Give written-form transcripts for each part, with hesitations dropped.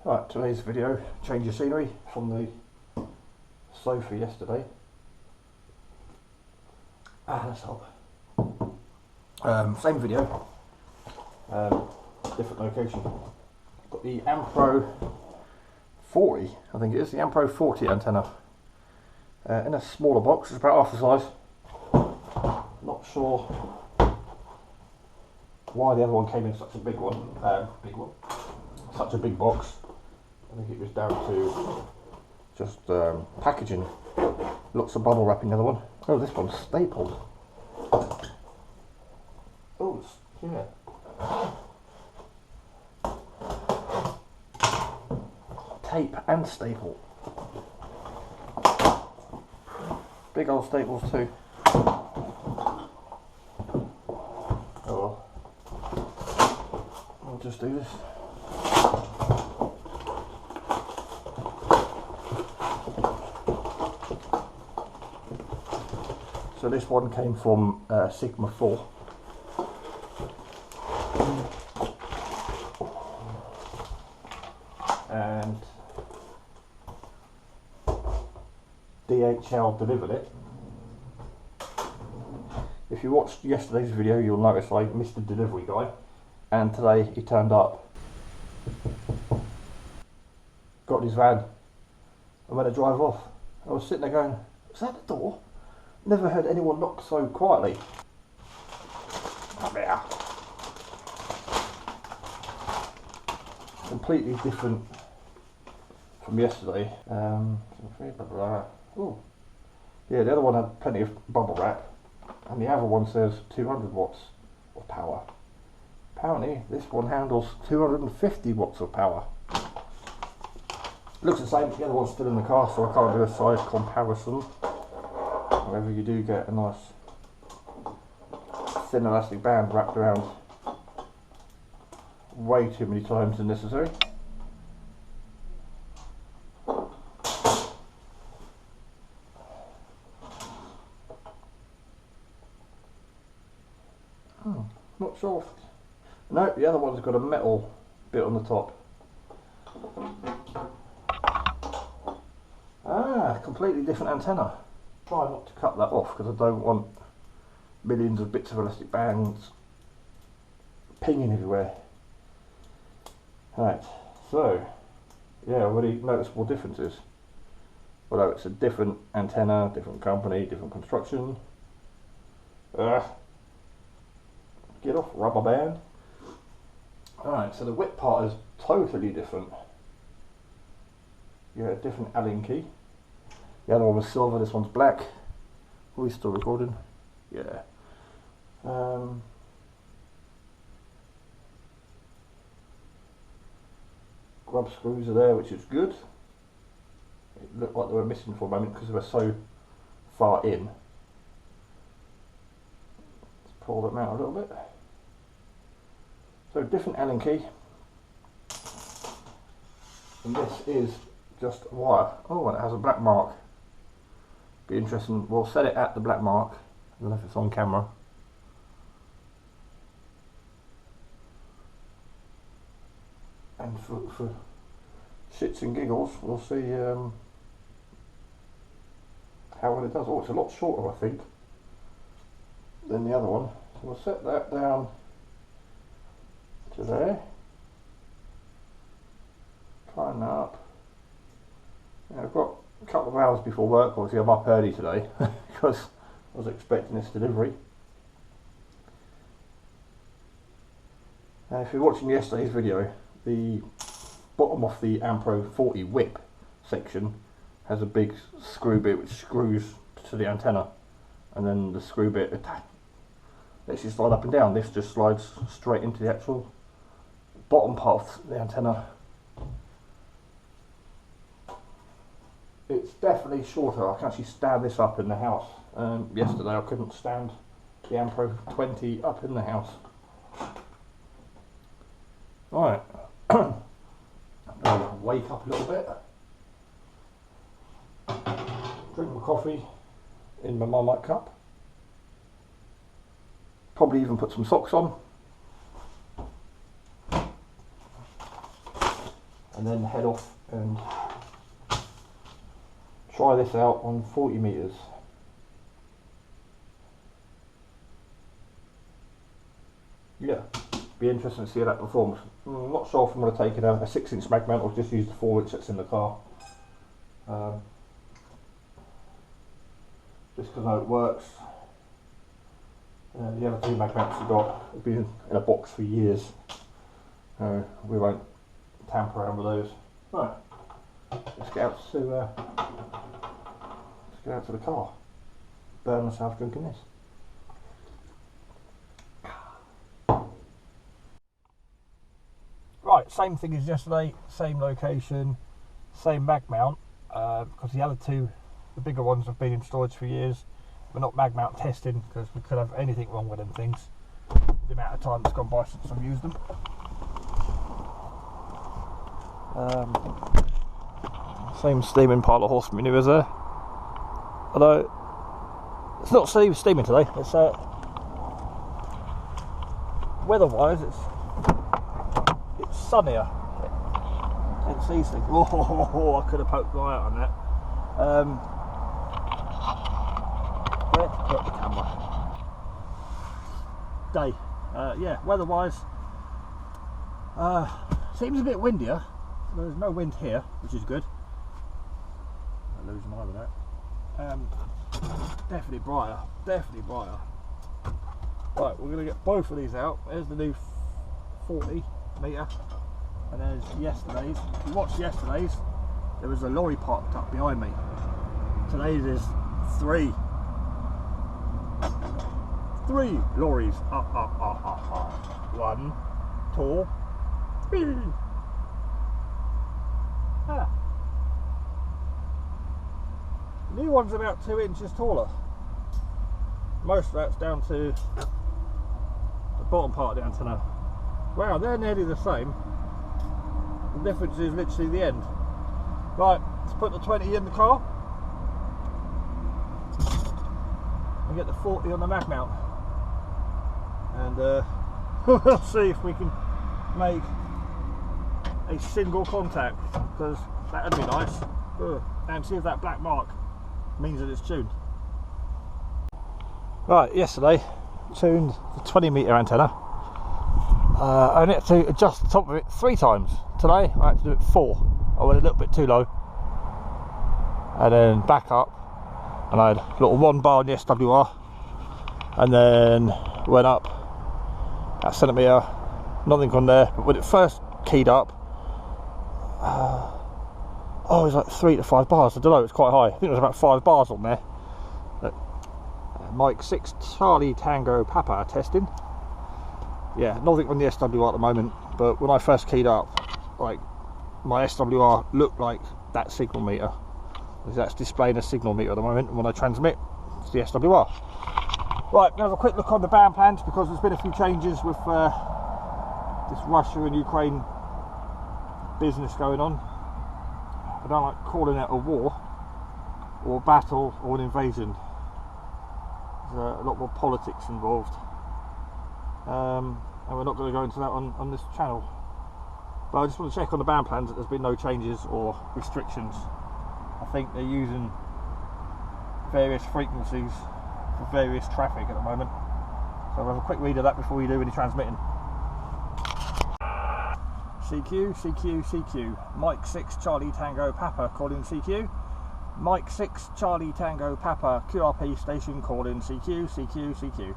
Right, today's video, change of scenery from the sofa yesterday. Let's hope. Same video, different location. Got the ampro40, I think it is, the ampro40 antenna. In a smaller box, it's about half the size. Not sure why the other one came in such a big one, such a big box. I think it was down to just packaging. Lots of bubble wrap in the other one. Oh, this one's stapled. Oh, yeah. Tape and staple. Big old staples too. Oh well. I'll just do this. So this one came from Sigma 4. And DHL delivered it. If you watched yesterday's video, you'll notice I missed the delivery guy, and today he turned up, got his van and went to drive off. I was sitting there going, is that the door? Never heard anyone knock so quietly. Come here. Completely different from yesterday. Oh, yeah, the other one had plenty of bubble wrap, and the other one says 200 watts of power. Apparently, this one handles 250 watts of power. Looks the same. The other one's still in the car, so I can't do a size comparison. However, you do get a nice thin elastic band wrapped around way too many times than necessary. Not sure. No, the other one's got a metal bit on the top. Completely different antenna. Try not to cut that off because I don't want millions of bits of elastic bands pinging everywhere. Right, so yeah, already noticeable differences. Although it's a different antenna, different company, different construction. Get off, rubber band. Alright, so the whip part is totally different. You get a different Allen key. The other one was silver, this one's black. Are we still recording? Yeah. Grub screws are there, which is good. It looked like they were missing for a moment because they were so far in. Let's pull them out a little bit. So different Allen key. And this is just a wire. Oh, and it has a black mark. Be interesting. We'll set it at the black mark. I don't know if it's on camera. And for shits and giggles, we'll see how well it does. Oh, it's a lot shorter, I think, than the other one. So we'll set that down to there. Climb that up. Now I've got a couple of hours before work. Obviously I'm up early today because I was expecting this delivery. Now if you're watching yesterday's video, the bottom of the ampro40 whip section has a big screw bit which screws to the antenna, and then the screw bit lets you slide up and down. This just slides straight into the actual bottom part of the antenna. It's definitely shorter. I can actually stand this up in the house. Yesterday I couldn't stand the ampro20 up in the house. Alright, I'll wake up a little bit, drink my coffee in my Marmite cup, probably even put some socks on, and then head off and try this out on 40 metres. Yeah, be interesting to see how that performs. I'm not sure if I'm going to take it a 6-inch mag mount or just use the 4-inch that's in the car. Just because I know it works. The other 2 mag mounts I've got have been in a box for years. We won't tamper around with those. Right, let's get out to the car. Burn myself drinking this. Right, same thing as yesterday, same location, same mag mount, because the other 2, the bigger ones, have been in storage for years. We're not mag mount testing because we could have anything wrong with them things. The amount of time that's gone by since I've used them. Same steaming pile of horse manure there. Although it's not steaming today. It's weather-wise, it's sunnier. Hence these things. Oh, I could have poked my eye out on that. Where to put the camera? Day. Yeah, weather-wise, seems a bit windier. There's no wind here, which is good. I lose my eye with that. Definitely brighter. Definitely brighter. Right, we're going to get both of these out. There's the new 40 metre, and there's yesterday's. If you watched yesterday's, there was a lorry parked up behind me. Today's is 3 lorries. 1, 2, 3. The new one's about 2 inches taller. Most of that's down to the bottom part of the antenna. Wow, they're nearly the same. The difference is literally the end. Right, let's put the 20 in the car and get the 40 on the mag mount, and we'll see if we can make a single contact, because that would be nice. And see if that black mark means that it's tuned. Right, yesterday tuned the 20 metre antenna. I only had to adjust the top of it 3 times. Today I had to do it 4. I went a little bit too low, and then back up, and I had a little 1 bar on the SWR, and then went up a centimetre, nothing on there. But when it first keyed up, it was like 3 to 5 bars. I don't know, it's quite high. I think there was about 5 bars on there. Mike 6 Charlie Tango Papa testing. Yeah, nothing on the SWR at the moment, but when I first keyed up, like, my SWR looked like that signal meter. That's displaying a signal meter at the moment, and when I transmit, it's the SWR. Right, now have a quick look on the band plans, because there's been a few changes with this Russia and Ukraine business going on. I don't like calling it a war, or a battle, or an invasion. There's a lot more politics involved. And we're not going to go into that on this channel. But I just want to check on the band plans that there's been no changes or restrictions. I think they're using various frequencies for various traffic at the moment. So we'll have a quick read of that before we do any transmitting. CQ, CQ, CQ. Mike 6 Charlie Tango Papa calling CQ. Mike 6 Charlie Tango Papa QRP station calling CQ, CQ, CQ.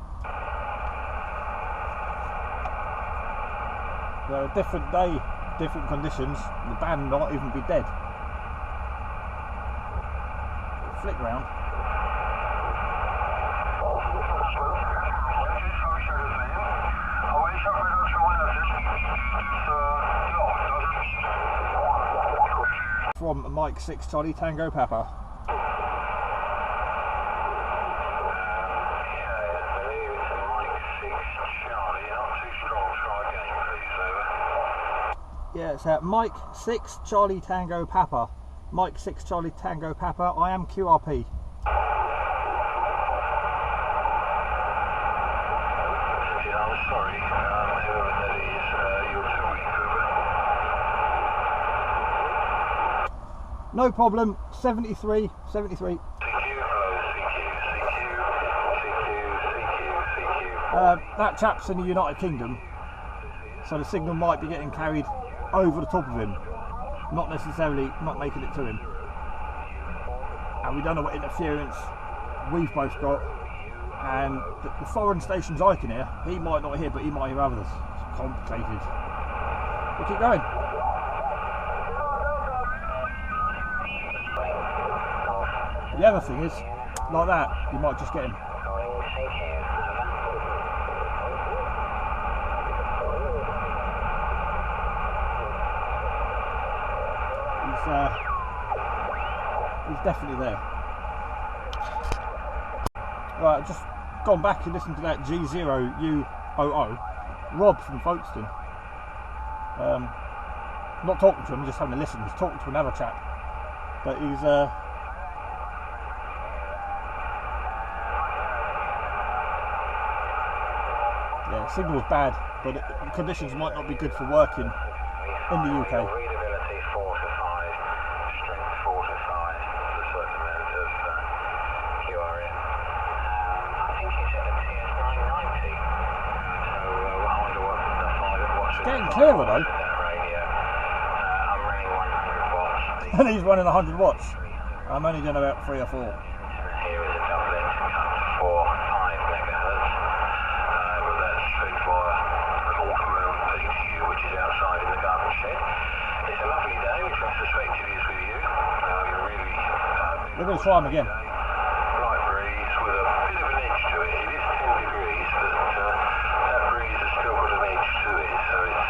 So a different day, different conditions, the band might even be dead. Flick round. From Mike 6 Charlie Tango Papa. Yeah, it's Mike 6 Charlie Tango Papa. Mike 6 Charlie Tango Papa. I am QRP. I'm sorry, whoever that is, you're too weak, No problem. 73, 73. That chap's in the United Kingdom, so the signal might be getting carried over the top of him, not necessarily not making it to him. And we don't know what interference we've both got, and the foreign stations I can hear, he might not hear, but he might hear others. It's complicated. We'll keep going. The other thing is, like that, you might just get him. He's definitely there. Right, I've just gone back and listened to that G0UOO, Rob from Folkestone. Not talking to him, just having a listen. He's talking to another chap, but he's yeah, signal's bad, but the conditions might not be good for working in the UK. Getting clearer though. And he's running 100 watts. I'm only doing about 3 or 4. Here is a double engine cut for 5 megahertz. But that's fed via an automobile PTU, which is outside in the garden shed. It's a lovely day, which I suspect it is with you. We're going to try him again. Light breeze with a bit of an edge to it. It is 10 degrees, but that breeze has still got an edge to it. So it's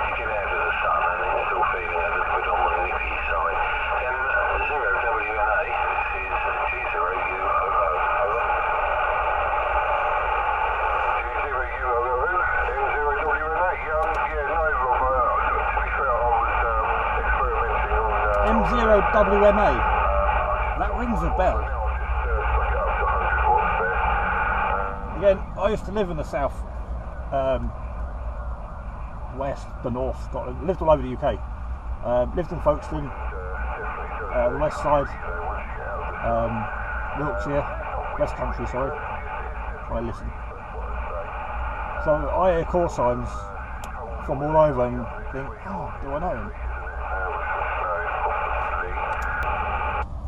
you get out of the sun and it's still feeling a little bit on the nippy side. M0WNA, this is G0UOO, over. G0UOO, M0WNA, yeah, no, Rob, to be fair, I was experimenting on... M0WMA, that rings a bell. Again, I used to live in the south, west, the north, Scotland, lived all over the UK. Lived in Folkestone, the west side, Wiltshire, West Country, sorry. Try to listen. So I hear call signs from all over and think, oh, do I know him?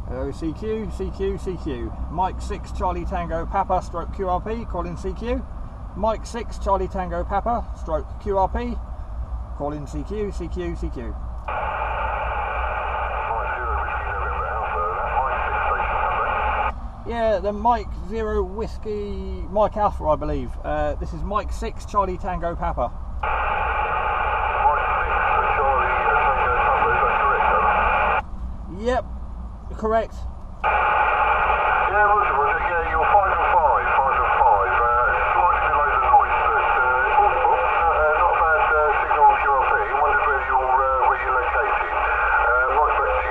Hello, CQ, CQ, CQ. Mike 6 Charlie Tango Papa stroke QRP, calling CQ. Mike 6 Charlie Tango Papa stroke QRP, calling CQ, CQ, CQ. Yeah, the Mike 0 Whiskey, Mike Alpha, I believe. This is Mike 6 Charlie Tango Papa. Yep, correct. Yeah, Roger, yeah, you're 5 and 5, 5 and 5. Slightly below the noise, but audible. Not a bad signal QRP. Wondered where you're located. Right back to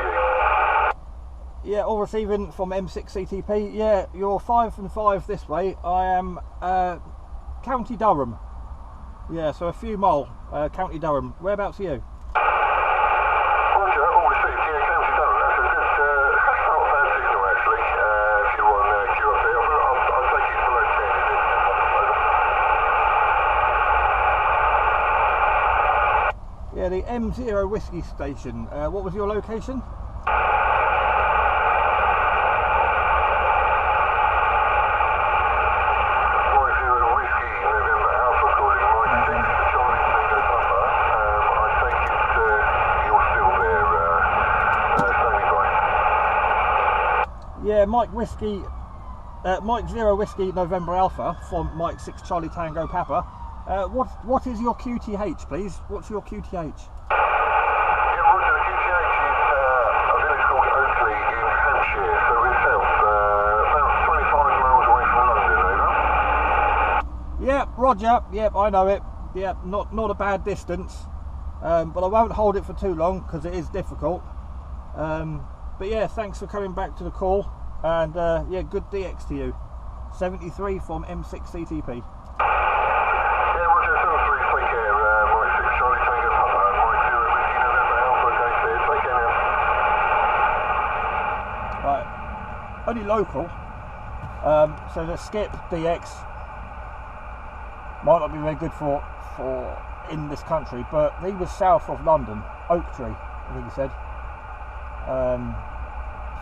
you. Yeah, all receiving from M6 CTP. Yeah, you're 5 and 5 this way. I am County Durham. Yeah, so a few mile, County Durham. Whereabouts are you? Roger, all received. Yeah, County Durham. That's a good, that's not a bad signal actually. If you're on QRP, I'll take it below 10. Yeah, the M0 Whiskey station. What was your location? Yeah, Mike Whiskey, Mike 0 Whiskey November Alpha from Mike 6 Charlie Tango Papa. What is your QTH, please? What's your QTH? Yeah, Roger, the QTH is a village called Oakley in Hampshire, so we're south, about 25 miles away from London, over. Yep, Roger. Yep, I know it. Yep, not a bad distance, but I won't hold it for too long because it is difficult. But yeah, thanks for coming back to the call, and yeah, good DX to you. 73 from M6 CTP. Yeah, Roger, 73, take care, Mike 6 Charlie Tango Papa, Mike 0 Whiskey November Alpha, go clear, take care now. local, so the Skip DX might not be very good for in this country, but he was south of London, Oak Tree, I think he said.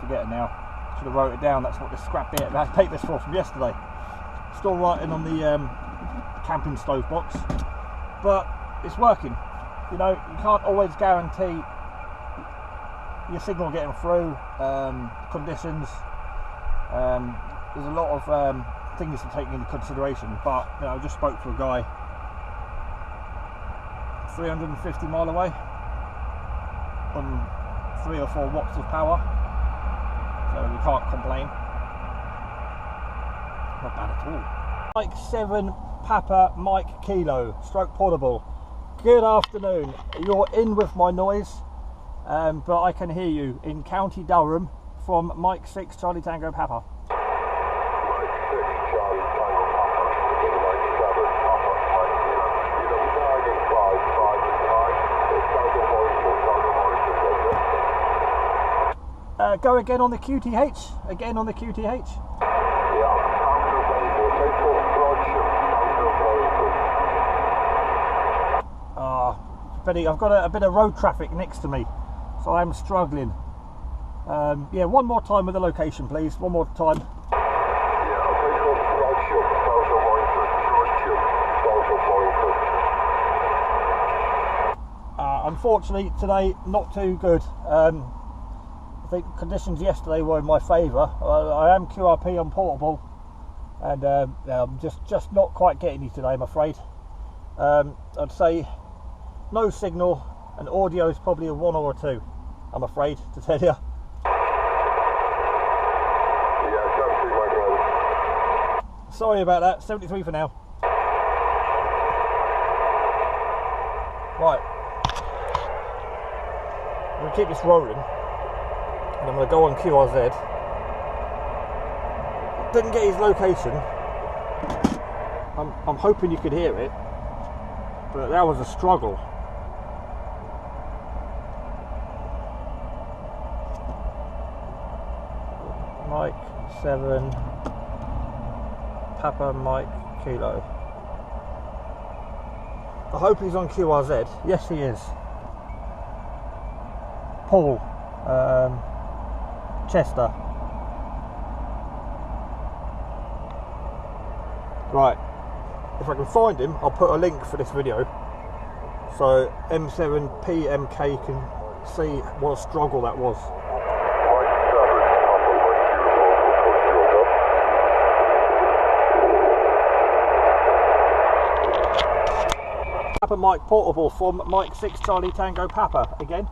Forget it now. Should have wrote it down. That's what this scrap bit of paper's for from yesterday. Still writing on the camping stove box, but it's working. You know, you can't always guarantee your signal getting through, conditions. There's a lot of things to take into consideration, but you know, I just spoke to a guy 350 mile away on 3 or 4 watts of power, so we can't complain. Not bad at all. Mike 7 Papa Mike Kilo stroke portable. Good afternoon. You're in with my noise, but I can hear you in County Durham from Mike 6 Charlie Tango Papa. Go again on the QTH. Again on the QTH. Betty, I've got a bit of road traffic next to me, so I'm struggling. Yeah, one more time with the location, please. One more time. Unfortunately, today not too good. I think conditions yesterday were in my favour. I am QRP on portable, and I'm just not quite getting you today, I'm afraid. I'd say no signal, and audio is probably a 1 or a 2, I'm afraid to tell you. Sorry about that. 73 for now. Right, I'm going to keep this rolling, and I'm going to go on QRZ. Didn't get his location. I'm hoping you could hear it, but that was a struggle. Mike 7 Papa Mike Kilo. I hope he's on QRZ. Yes, he is. Paul, Chester. Right, if I can find him, I'll put a link for this video so M7PMK can see what a struggle that was. Papa Mike portable from Mike 6 Charlie Tango Papa again.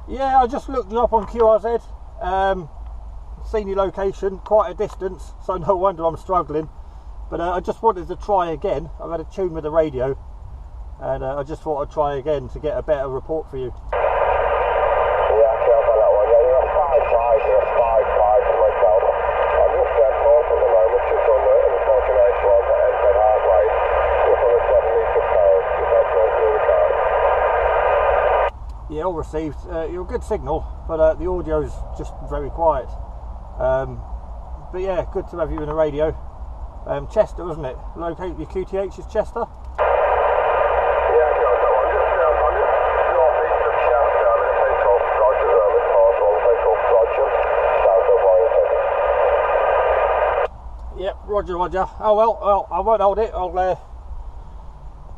Yeah, I just looked you up on QRZ, seen your location, quite a distance, so no wonder I'm struggling. But I just wanted to try again. I've had a tune with the radio, and I just thought I'd try again to get a better report for you. Yeah, all received. You're a good signal, but the audio's just very quiet. But yeah, good to have you in the radio. Chester, wasn't it? Locate your QTH is Chester. Yep, Roger. Oh well, I won't hold it. I'll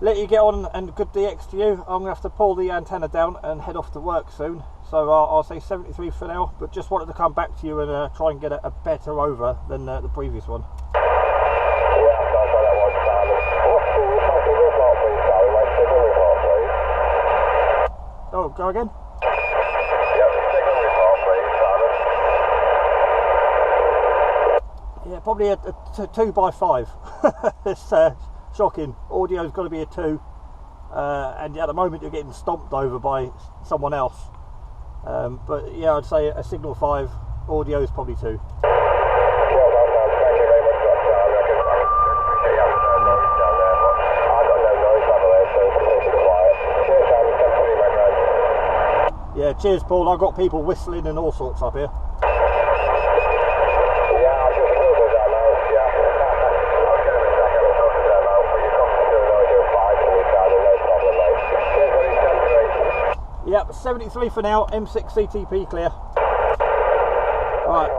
let you get on, and good DX to you. I'm going to have to pull the antenna down and head off to work soon. So I'll say 73 for now, but just wanted to come back to you and try and get a better over than the previous one. Oh, go again? Yeah, probably a 2x5. It's shocking. Audio's got to be a 2, and at the moment you're getting stomped over by someone else. But yeah, I'd say a signal 5. Audio's probably 2. Yeah, cheers, Paul. I've got people whistling and all sorts up here. Yep, 73 for now, M6 CTP clear. Right,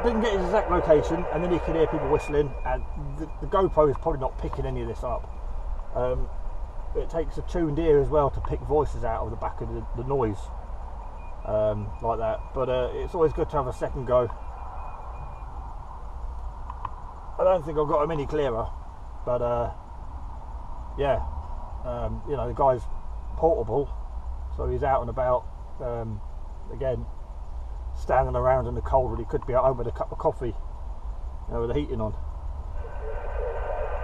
didn't get his exact location, and then you can hear people whistling, and the GoPro is probably not picking any of this up. It takes a tuned ear as well to pick voices out of the back of the noise, like that. But it's always good to have a second go. I don't think I've got him any clearer, but yeah, you know, the guy's portable. So he's out and about, again, standing around in the cold when he could be at home with a cup of coffee, you know, with the heating on.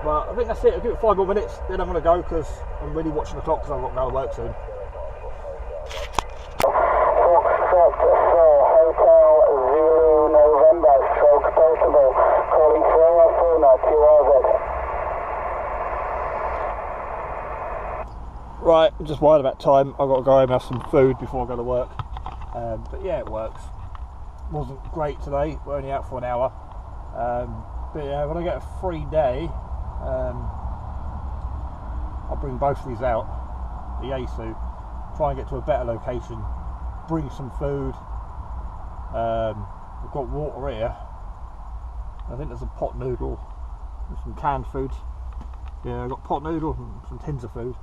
But I think that's it. I'll give it 5 more minutes, then I'm going to go because I'm really watching the clock because I've got to go to work soon. Foxtrot 4, Hotel Zulu November, stroke portable, calling Sierra Puna, QRZ. Right, I'm just worried about time. I've got to go home and have some food before I go to work. But yeah, it works. Wasn't great today, we're only out for an hour. But yeah, when I get a free day, I'll bring both of these out, the Yaesu, try and get to a better location, bring some food. We've got water here. I think there's a pot noodle and some canned food. Yeah, I've got pot noodle and some tins of food.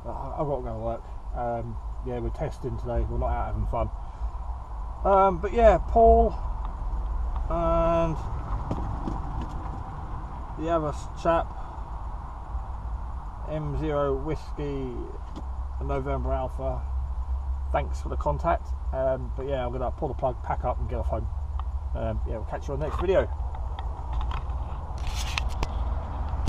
I've got to go to work. Yeah, we're testing today, we're not out having fun. But yeah, Paul and the other chap, M0 Whiskey November Alpha, thanks for the contact. But yeah, I'm going to pull the plug, pack up and get off home. Yeah, we'll catch you on the next video.